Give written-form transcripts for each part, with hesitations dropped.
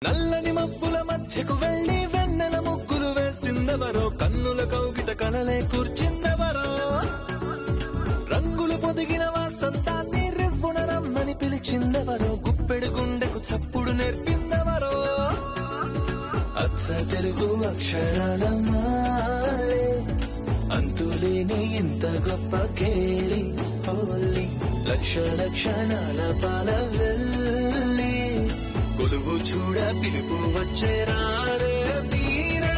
నల్లని మబ్బుల మధ్యకు వెళ్లి వెన్నెల ముగ్గులు వేసిందెవరో, కన్నుల కౌగిట కలలే కూర్చిందెవరో, రంగులు పొదిగిన వాసంతాన్ని రివ్వున రమ్మని పిలిచిందెవరో, గుప్పెడు గుండెకు చప్పుడు నేర్పిందెవరో, అచ్చ తెలుగు అక్షరాల మాలే అంతులేని ఇంత గొప్ప కేళి హోలీ, లక్ష లక్షణాల పాల వెళ్ళి కొలువు చూడ పిలుపు వచ్చేరారే వీరే,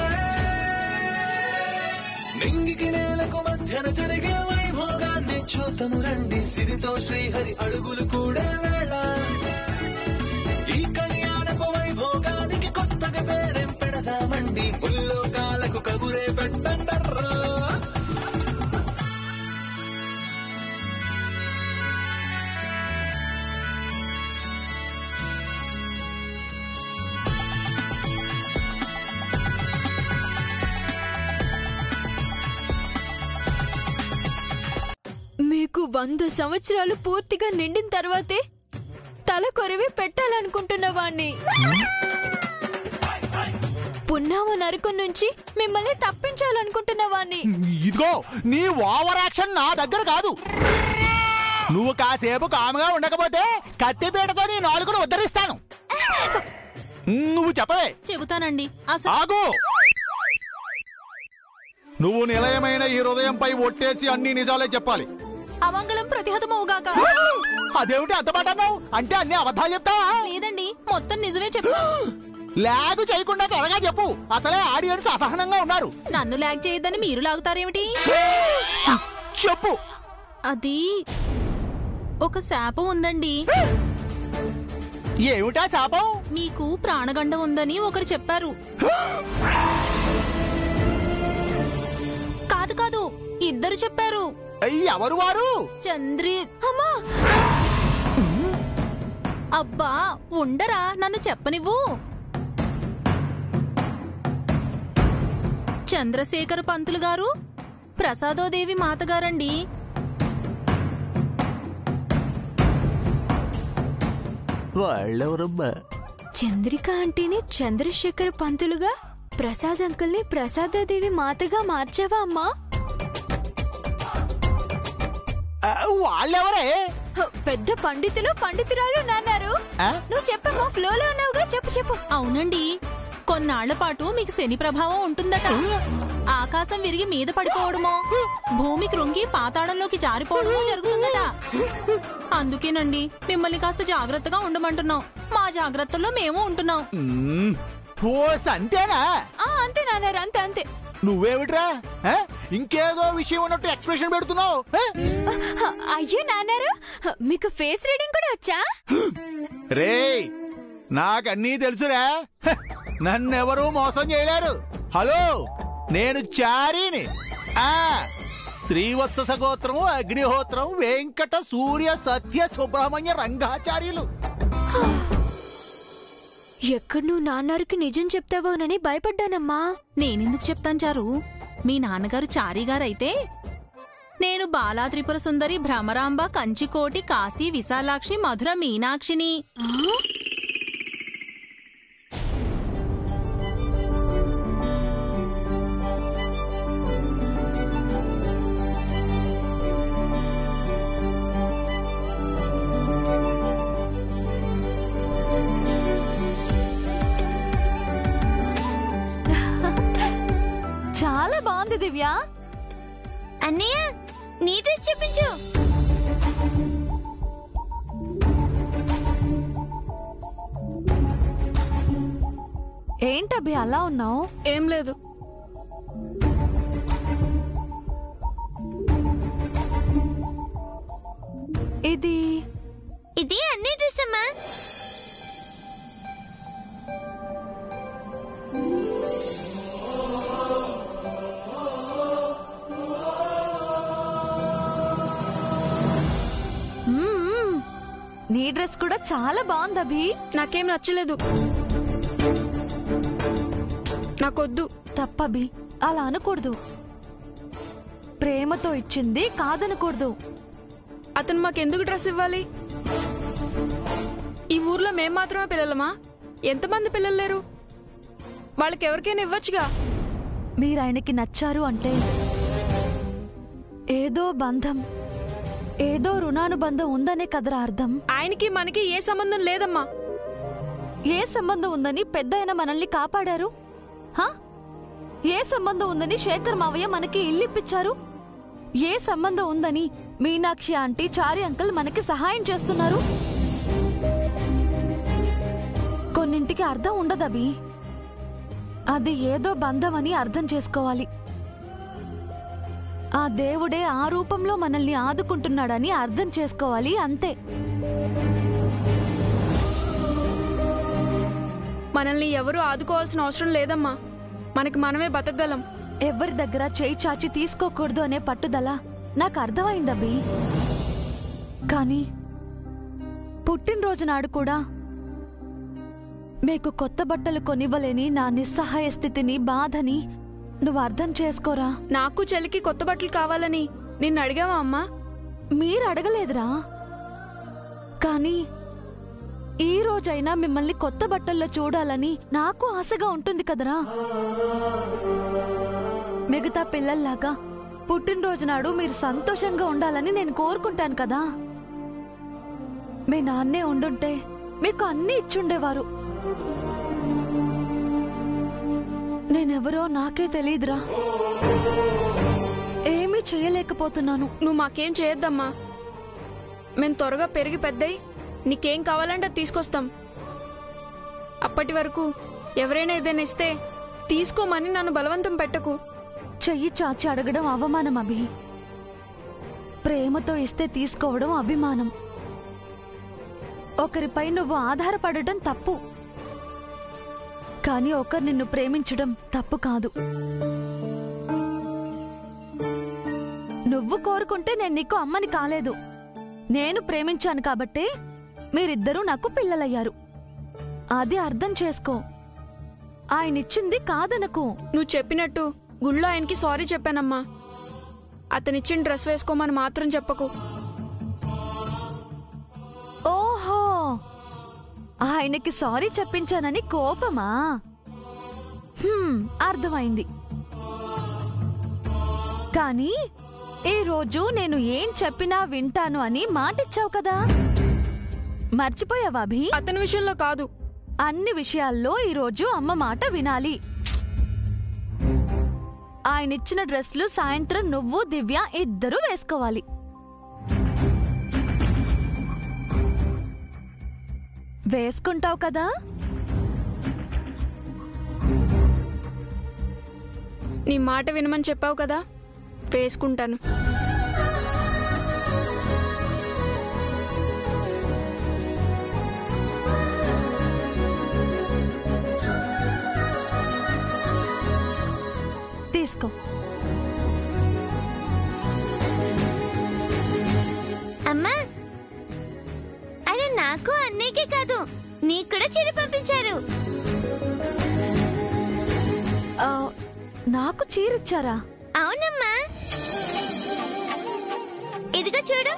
నింగికి నేలకు మధ్యన జరిగే వైభోగాన్ని చూతము రండి, సిరితో శ్రీహరి అడుగులు కూడే వేళ, ఈ కళ్యాణపు వైభోగానికి కొత్తగా పేరేం పెడదామండి, ముల్లోకాలకు కబురే పెట్టండర్రా. మీకు 100 సంవత్సరాలు పూర్తిగా నిండిన తర్వాతే తల కొరివి పెట్టాలనుకుంటున్నవాణ్ణి. పున్నామ నరకం నుంచి మిమ్మల్ని తప్పించాలనుకుంటున్నవాణ్ణి. ఇదిగో నీ ఓవర్ యాక్షన్ నా దగ్గర కాదు. నువ్వు కాసేపు కాముగా ఉండకపోతే కత్తిపీటతో నీ నాలుగును ఉద్ధరిస్తాను. నువ్వు చెప్పవే. చెబుతానండి. ఆగు. నువ్వు నిలయమైన ఈ హృదయంపై ఒట్టేసి అన్ని నిజాలే చెప్పాలి. అమంగళం ప్రతిహతమవుగాక. అదేమిటి అంత మాట అన్నావు? అంటే అన్ని అబద్ధాలు చెప్తావా? లేదండి, మొత్తం నిజమే చెప్పు. లాగు చేయకుండా త్వరగా చెప్పు. అసలే ఆడియన్స్ అసహనంగా ఉన్నారు. నన్ను లాగ్ చేయొద్దని మీరు లాగుతారేమిటి? చెప్పు. అది ఒక శాపం ఉందండి. ఏమిటా శాపం? మీకు ప్రాణగండం ఉందని ఒకరు చెప్పారు. కాదు కాదు, ఇద్దరు చెప్పారు. ఎవరు వారు? చంద్రి. అమ్మా, అబ్బా ఉండరా, నన్ను చెప్పనివ్వు. చంద్రశేఖర పంతులు గారు, ప్రసాదోదేవి మాతగారండి. వాళ్ళెవరమ్మా? చంద్రిక అంటేనే చంద్రశేఖర పంతులుగా ప్రసాద్ అంకుల్ని ప్రసాదాదేవి మాతగా మార్చావా అమ్మా? వాళ్ళెవరే? పెద్ద పండితులు పండితురాలు నాన్నారు. నువ్వు చెప్పమ్మా, ఫ్లోలో ఉన్నావుగా, చెప్పు చెప్పు. అవునండి, కొన్నాళ్ల పాటు మీకు శని ప్రభావం ఉంటుందట. ఆకాశం విరిగి మీద పడిపోవడమో, భూమి కృంగి పాతాళంలోకి జారిపోవడమో జరుగుతుందట. అందుకేనండి మిమ్మల్ని కాస్త జాగ్రత్తగా ఉండమంటున్నాం. మా జాగ్రత్తల్లో మేము ఉంటున్నాం. అంతేనా? అంతే నాన్నారు, అంతే అంతే. నువ్వేమిట్రా ఇంకేదో విషయం ఉన్నట్టు ఎక్స్ప్రెషన్ పెడుతున్నావు? అయ్యో నాన్నారు, మీకు ఫేస్ రీడింగ్ కూడా వచ్చా? రే, నాకన్నీ తెలుసురా. నన్నెవరూ మోసం చేయలేరు. హలో, నేను చారీని. శ్రీవత్స గోత్రం, అగ్నిహోత్రం, వెంకట సూర్య సత్య సుబ్రహ్మణ్య రంగాచార్యులు. ఎక్కడ నువ్వు నాన్నకి నిజం చెప్తావోనని భయపడ్డానమ్మా. నేనెందుకు చెప్తాను చారు? మీ నాన్నగారు చారీగారైతే నేను బాలా త్రిపుర సుందరి, భ్రమరాంబ, కంచికోటి, కాశీ విశాలాక్షి, మధుర మీనాక్షిని. చాలా బాగుంది దివ్య. అన్నయ్య, నీ డ్రెస్ చూపించు. ఏంటబ్బి అలా ఉన్నావు? ఏం లేదు. ఇది అన్నీ డ్రెస్ అమ్మా. నీ డ్రెస్ కూడా చాలా బాగుంది అభి. నాకేం నచ్చలేదు. నాకొద్దు. తప్పభి, అలా అనకూడదు. ప్రేమతో ఇచ్చింది కాదనకూడదు. అతను మాకెందుకు డ్రెస్ ఇవ్వాలి? ఈ ఊర్లో మేం మాత్రమే పిల్లలమా? ఎంతమంది పిల్లలు లేరు? వాళ్ళకి ఎవరికైనా ఇవ్వచ్చుగా. మీరు ఆయనకి నచ్చారు అంటే ఏదో బంధం, ఏదో రుణానుబంధం ఉందనే కదరా అర్థం. ఆయనకి మనకి ఏ సంబంధం లేదమ్మా. ఏ సంబంధం ఉందని పెద్ద ఆయన మనల్ని కాపాడారు? హా? ఏ సంబంధం ఉందని శేఖర్ మావయ్య మనకి ఇల్లిప్పించారు? ఏ సంబంధం ఉందని మీనాక్షి ఆంటీ, చారి అంకుల్ మనకి సహాయం చేస్తున్నారు? కొన్నింటికి అర్థం ఉండదబి. అది ఏదో బంధం అని అర్థం చేసుకోవాలి. ఆ దేవుడే ఆ రూపంలో మనల్ని ఆదుకుంటున్నాడని అర్థం చేసుకోవాలి, అంతే. మనల్ని ఎవరూ ఆదుకోవాల్సిన అవసరం లేదమ్మా. మనకి మనమే బతకగలం. ఎవరి దగ్గర చేయి చాచి తీసుకోకూడదు అనే పట్టుదల నాకు అర్థమైందబ్బి. కానీ పుట్టినరోజు నాడు కూడా మీకు కొత్త బట్టలు కొనివ్వలేని నా నిస్సహాయ స్థితిని, బాధని నువ్వు అర్థం చేసుకోరా. నాకు చెల్లికి కొత్త బట్టలు కావాలని నిన్ను అడిగావా అమ్మా? మీరు అడగలేదురా. కానీ ఈ రోజైనా మిమ్మల్ని కొత్త బట్టల్లో చూడాలని నాకు ఆశగా ఉంటుంది కదరా. మిగతా పిల్లల్లాగా పుట్టినరోజు నాడు మీరు సంతోషంగా ఉండాలని నేను కోరుకుంటాను కదా. మీ నాన్నే ఉండుంటే మీకు అన్నీ ఇచ్చుండేవారు. నేనెవరో నాకే తెలీదురా. ఏమీ చేయలేకపోతున్నాను. నువ్వు మాకేం చేయొద్దమ్మా. మేం త్వరగా పెరిగి పెద్దయి నీకేం కావాలంటే తీసుకొస్తాం. అప్పటి వరకు ఎవరైనా ఏదైనా ఇస్తే తీసుకోమని నన్ను బలవంతం పెట్టకు. చెయ్యి చాచి అడగడం అవమానం అభి. ప్రేమతో ఇస్తే తీసుకోవడం అభిమానం. ఒకరిపై నువ్వు ఆధారపడటం తప్పు, కానీ ఒకరు నిన్ను ప్రేమించడం తప్పు కాదు. నువ్వు కోరుకుంటే నేను నీకు అమ్మని కాలేదు. నేను ప్రేమించాను కాబట్టే మీరిద్దరూ నాకు పిల్లలయ్యారు. అది అర్థం చేసుకో. ఆయనిచ్చింది కాదనకు. నువ్వు చెప్పినట్టు గుళ్ళో ఆయనకి సారీ చెప్పానమ్మా. అతనిచ్చిన డ్రెస్ వేసుకోమని మాత్రం చెప్పకు. ఓహో, ఆయనకి సారీ చెప్పించానని కోపమా? అర్థమైంది. కానీ ఈ రోజు నేను ఏం చెప్పినా వింటాను అని మాటిచ్చావు కదా, మర్చిపోయావా అభి? అతని విషయంలో కాదు, అన్ని విషయాల్లో ఈరోజు అమ్మ మాట వినాలి. ఆయనిచ్చిన డ్రెస్లు సాయంత్రం నువ్వు దివ్య ఇద్దరూ వేసుకోవాలి. వేసుకుంటావు కదా? నీ మాట వినమని చెప్పావు కదా, వేసుకుంటాను. తీసుకో. అమ్మా, ఆయన నాకు అన్నయ్యకే కాదు నీకు కూడా చీర పంపించారు. నాకు చీరిచ్చారా? అవునమ్మా, ఇదిగో చూడు.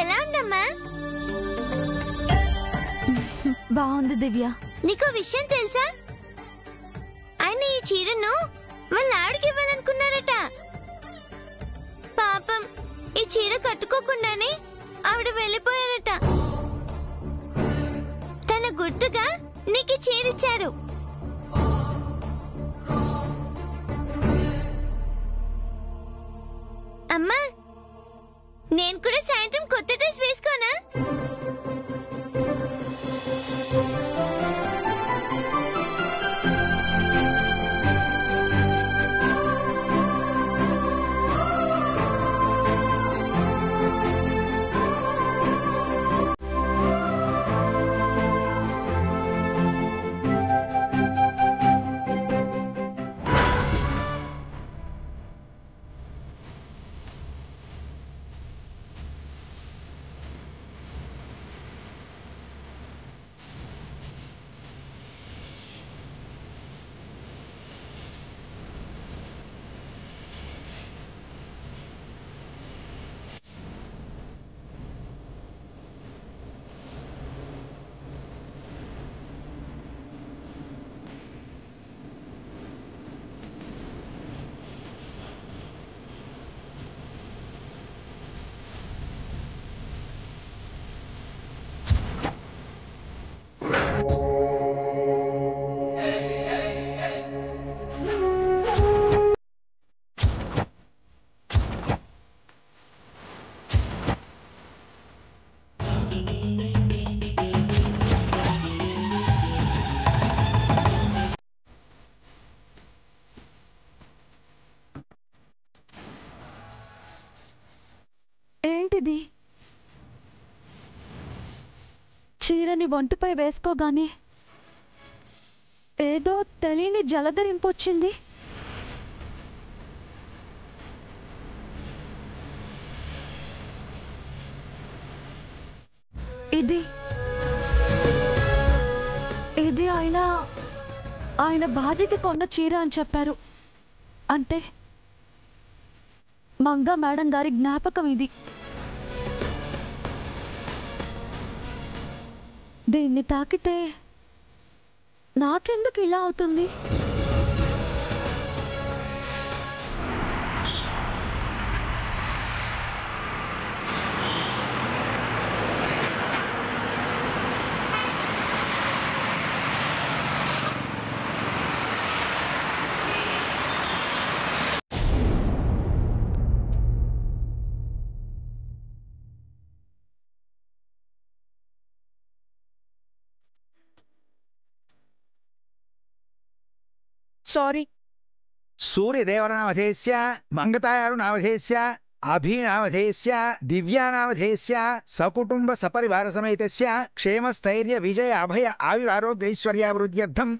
ఎలా ఉందమ్మా? బాగుంది దివ్య. నీకో విషయం తెలుసా? ఆయన ఈ చీరను వాళ్ళ ఆవిడకి ఇవ్వాలనుకున్నారట. పాపం, ఈ చీర కట్టుకోకుండానే ఆవిడ వెళ్ళిపోయారట. తన గుర్తుగా నీకు చీర ఇచ్చారు. అమ్మా, నేను కూడా సాయంత్రం కొత్త డ్రెస్ వేసుకోనా? చీరని ఒంటిపై వేసుకోగానే ఏదో తెలియని జలధరింపు వచ్చింది. ఇది ఆయన భార్యకి కొన్న చీర అని చెప్పారు. అంటే మంగా మేడం గారి జ్ఞాపకం ఇది. దీన్ని తాకితే నాకెందుకు ఇలా అవుతుంది? సారీ. సూర్యదేవనామధేస్య మంగతాయారునామధేస్య అభినామధేస్య దివ్యానామధేస్య సకుటుంబ సపరివార సమేతస్య క్షేమస్థైర్య విజయ అభయ ఆయురారోగ్యైశ్వర్యాభివృద్ధ్యర్థం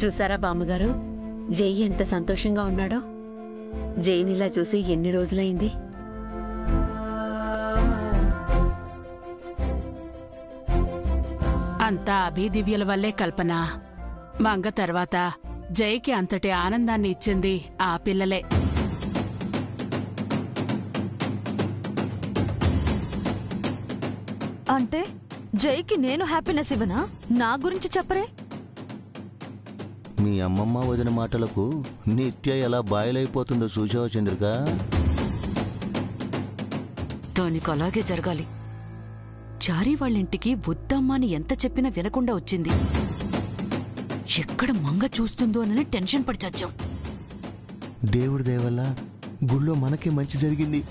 చూసారా బామ్మగారు, జై ఎంత సంతోషంగా ఉన్నాడో. జైనిలా చూసి ఎన్ని రోజులైంది. అంతా అభిదివ్యుల వల్లే కల్పన. మంగ తర్వాత జైకి అంతటి ఆనందాన్ని ఇచ్చింది ఆ పిల్లలే. అంటే జైకి నేను హ్యాపీనెస్ ఇవ్వనా? నా గురించి చెప్పరే. మీ అమ్మమ్మ వదిన మాటలకు నిత్య ఎలా బాయలైపోతుందో చూసావా చంద్రిక? దానికి అలాగే జరగాలి. చారీ వాళ్ళింటికి వద్దమ్మని ఎంత చెప్పినా వినకుండా వచ్చింది. ఎక్కడ మంగ చూస్తుందో అని టెన్షన్ పడి చచ్చాం. దేవుడి దయ వల్ల గుళ్ళో మనకే మంచి జరిగింది.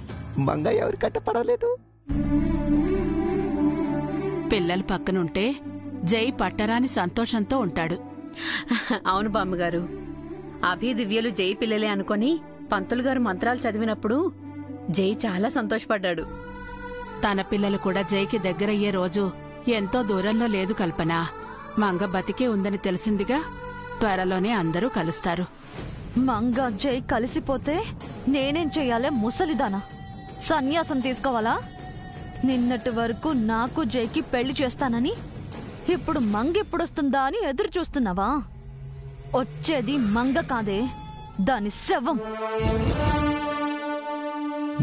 మంగ ఎవరి కట్టపడలేదు. పిల్లలు పక్కనుంటే జై పట్టరాని సంతోషంతో ఉంటాడు. అవును బామ్మగారు, అభిదివ్యలు జై పిల్లలే అనుకొని పంతులు గారు మంత్రాలు చదివినప్పుడు జై చాలా సంతోషపడ్డాడు. తన పిల్లలు కూడా జైకి దగ్గరయ్యే రోజు ఎంతో దూరంలో లేదు కల్పన. మంగ బతికే ఉందని తెలిసిందిగా, త్వరలోనే అందరూ కలుస్తారు. మంగ జై కలిసిపోతే నేనేం చెయ్యాలే ముసలిదానా? సన్యాసం తీసుకోవాలా? నిన్నటి వరకు నాకు జైకి పెళ్లి చేస్తానని, ఇప్పుడు మంగ ఎప్పుడొస్తుందా అని ఎదురు చూస్తున్నావా? వచ్చేది మంగ కాదే, దాని శవం.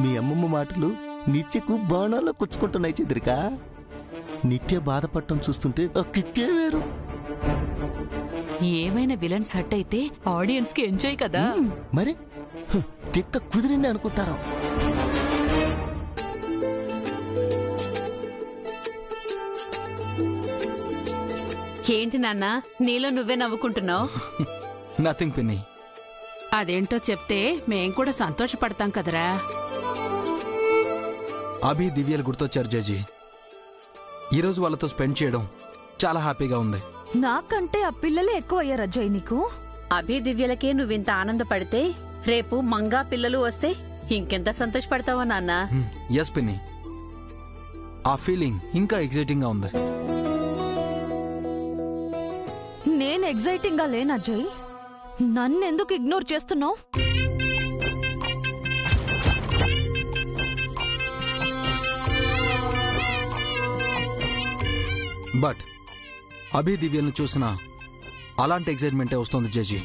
మీ అమ్మమ్మ మాటలు నిత్యకు బాణాల్లో కుచ్చుకుంటున్నాయి చంద్రిక. నిత్య బాధపడటం చూస్తుంటే కిక్కే వేరు. ఏమైనా విలన్స్ హట్ అయితే ఆడియన్స్ కి ఎంజాయ్ కదా. మరి తిక్క కుదిరింది అనుకుంటారా? ఏంటి నాన్న, నీలో నువ్వే నవ్వుకుంటున్నావు? నథింగ్ పిన్ని. అదేంటో చెప్తే మేం కూడా సంతోషపడతాం కదరా. అభి దివ్యలు గుర్తొచ్చారు జేజీ. ఈరోజు వాళ్ళతో స్పెండ్ చేయడం చాలా హ్యాపీగా ఉంది. నాకంటే ఆ పిల్లలే ఎక్కువ అయ్యారా జై నీకు? అభిదివ్యలకే నువ్వింత ఆనందపడితే రేపు మంగా పిల్లలు వస్తే ఇంకెంత సంతోషపడతావో నాన్న. ఎస్ పిన్ని, ఆ ఫీలింగ్ ఇంకా ఎగ్జైటింగ్ గా ఉంది. నేను ఎగ్జైటింగ్ గా లేనా జై? నన్నెందుకు ఇగ్నోర్ చేస్తున్నావు? బట్ అభి దివ్యలను చూసినా అలాంటి ఎగ్జైట్మెంటే వస్తుంది జేజీ.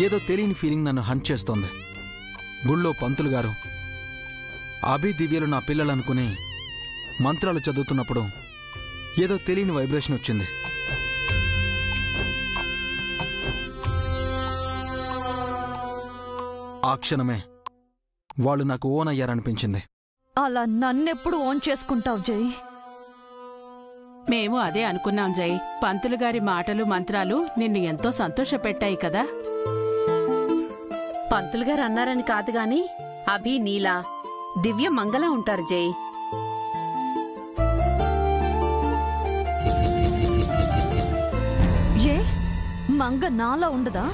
ఏదో తెలియని ఫీలింగ్ నన్ను హంట్ చేస్తోంది. గుళ్ళో పంతులు గారు అభి దివ్యలు నా పిల్లలనుకుని మంత్రాలు చదువుతున్నప్పుడు ఏదో తెలియని వైబ్రేషన్ వచ్చింది. ఆ క్షణమే వాళ్ళు నాకు ఓన్ అయ్యారనిపించింది. అలా నన్నెప్పుడు ఓన్ చేసుకుంటావు జై? మేము అదే అనుకున్నాం జై. పంతులు గారి మాటలు మంత్రాలు నిన్ను ఎంతో సంతోషపెట్టాయి కదా. పంతులు గారు అన్నారని కాదు గాని అభి నీలా దివ్య మంగళ ఉంటారు జై. ఏ మంగ నాలా ఉండదా?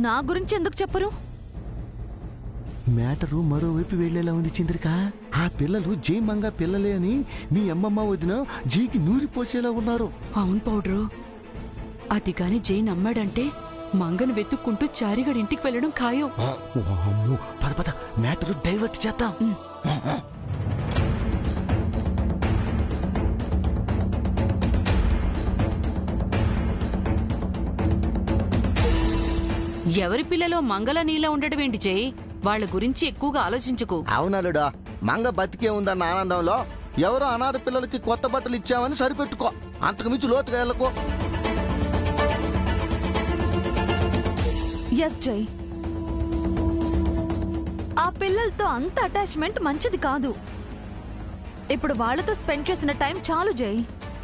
నా గురించి ఎందుకు చెప్పరు? మ్యాటరు మరోవైపు వెళ్లేలా ఉంది చంద్రిక. ఆ పిల్లలు జై మంగ పిల్లలే అని మీ అమ్మమ్మ వదిన జీకి నూరిపోసేలా ఉన్నారు. అవును పౌడ్రు, అది కాని జై నమ్మాడంటే మంగను వెతుక్కుంటూ చారిగడి ఇంటికి వెళ్ళడం ఖాయం. పద పద మ్యాటరు డైవర్ట్ చేద్దాం. ఎవరి పిల్లలో మంగళ నీలా ఉండడం ఏంటి జై? వాళ్ళ గురించి ఎక్కువగా ఆలోచించకు. అవునలుడా, మంగ బతికే ఉందన్న ఆనందంలో ఎవరో అనాథ పిల్లలకి కొత్త బట్టలు ఇచ్చామని సరిపెట్టుకో. అంతకు మించి లోతుగా వెళ్ళకో. ఎస్ జై, ఆ పిల్లలతో అంత అటాచ్మెంట్ మంచిది కాదు. ఇప్పుడు వాళ్ళతో స్పెండ్ చేసిన టైం చాలు జై.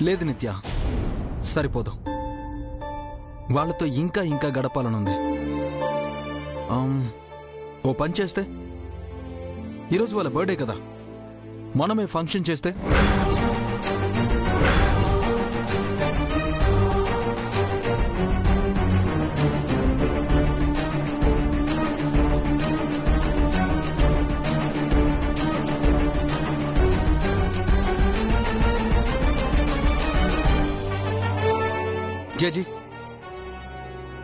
లేదు నిత్య, సరిపోదు. వాళ్ళతో ఇంకా ఇంకా గడపాలనుంది. ఓ పని చేస్తే, ఈరోజు వాళ్ళ బర్త్డే కదా, మనమే ఫంక్షన్ చేస్తే. జేజీ,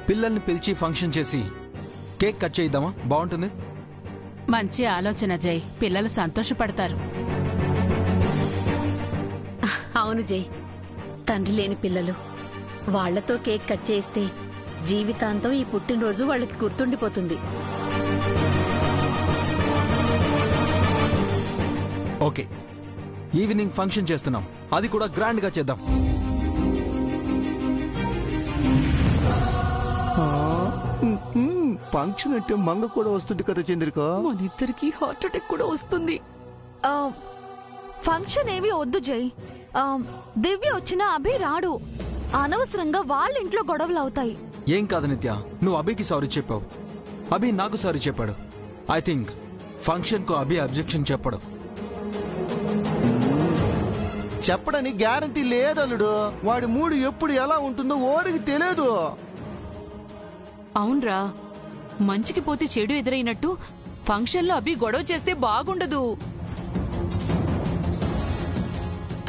పిల్లల్ని పిలిచి ఫంక్షన్ చేసి కేక్ కట్ చేద్దామా? బాగుంటుంది. మంచి ఆలోచన జై. పిల్లలు సంతోషపడతారు. అవును జై, తండ్రి లేని పిల్లలు వాళ్లతో కేక్ కట్ చేస్తే జీవితాంతం ఈ పుట్టినరోజు వాళ్ళకి గుర్తుండిపోతుంది. ఓకే, ఈవినింగ్ ఫంక్షన్ చేస్తున్నాం, అది కూడా గ్రాండ్ గా చేద్దాం. ఫంక్షన్ అంటే మంగ కూడా వస్తుంది కదా చంద్రిక. మన ఇద్దరికి హార్ట్ అటాక్ కూడా వస్తుంది. ఫంక్షన్ ఏవి వద్దు జై. దివ్య వచ్చినా అభి రాడు. అనవసరంగా వాళ్ళ ఇంట్లో గొడవలు అవుతాయి. ఏం కాదు నిత్య, నువ్వు అభికి సారీ చెప్పావు, అభి నాకు సారీ చెప్పాడు. ఐ థింక్ ఫంక్షన్ కు అభి అబ్జెక్షన్ చెప్పడు. చెప్పడానికి గ్యారంటీ లేదలుడు. వాడి మూడు ఎప్పుడు ఎలా ఉంటుందో ఓరికి తెలియదు. అవునరా, మంచికి పోతే చెడు ఎదురైనట్టు ఫంక్షన్లో అభి గొడవ చేస్తే బాగుండదు.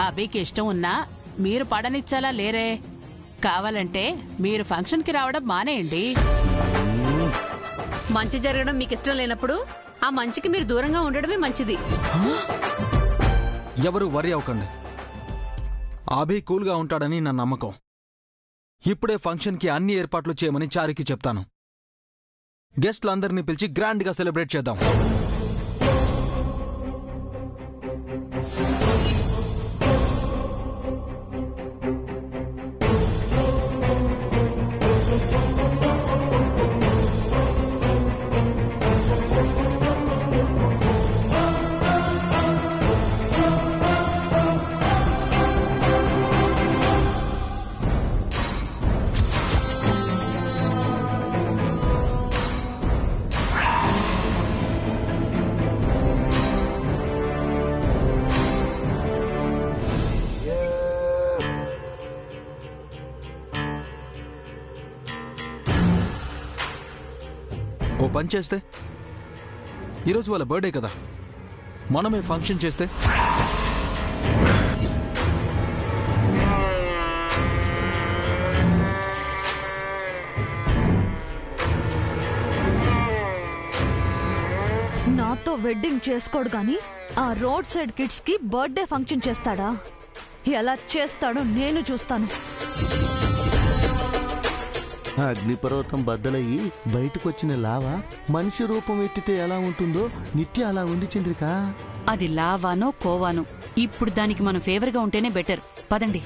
అభికి ఇష్టం ఉన్నా మీరు పడనిచ్చాలా లేరే? కావాలంటే మీరు ఫంక్షన్కి రావడం మానేయండి. మంచి జరగడం మీకు ఇష్టం లేనప్పుడు ఆ మంచికి మీరు దూరంగా ఉండడమే మంచిది. ఎవరు వరి అవ్వకండి, అభి కూల్గా ఉంటాడని నా నమ్మకం. ఇప్పుడే ఫంక్షన్కి అన్ని ఏర్పాట్లు చేయమని చారికి చెప్తాను. గెస్ట్లందరినీ పిలిచి గ్రాండ్గా సెలబ్రేట్ చేద్దాం. ఓ పని చేస్తే, ఈరోజు వాళ్ళ బర్త్డే కదా, మనమే ఫంక్షన్ చేస్తే. నాతో వెడ్డింగ్ చేసుకోడు గాని ఆ రోడ్ సైడ్ కిడ్స్ కి బర్త్డే ఫంక్షన్ చేస్తాడా? ఎలా చేస్తాడో నేను చూస్తాను. అగ్నిపర్వతం బద్దలయ్యి బయటకొచ్చిన లావా మనిషి రూపం ఎత్తితే ఎలా ఉంటుందో నిత్య అలా ఉంది చంద్రిక. అది లావానో కోవానో, ఇప్పుడు దానికి మనం ఫేవర్గా ఉంటేనే బెటర్. పదండి.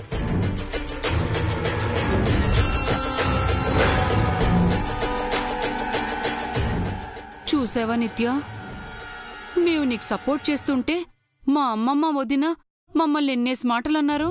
చూసావా నిత్య, మేము నీకు సపోర్ట్ చేస్తుంటే మా అమ్మమ్మ వదిన మమ్మల్ని ఎన్నేసి మాటలన్నారు.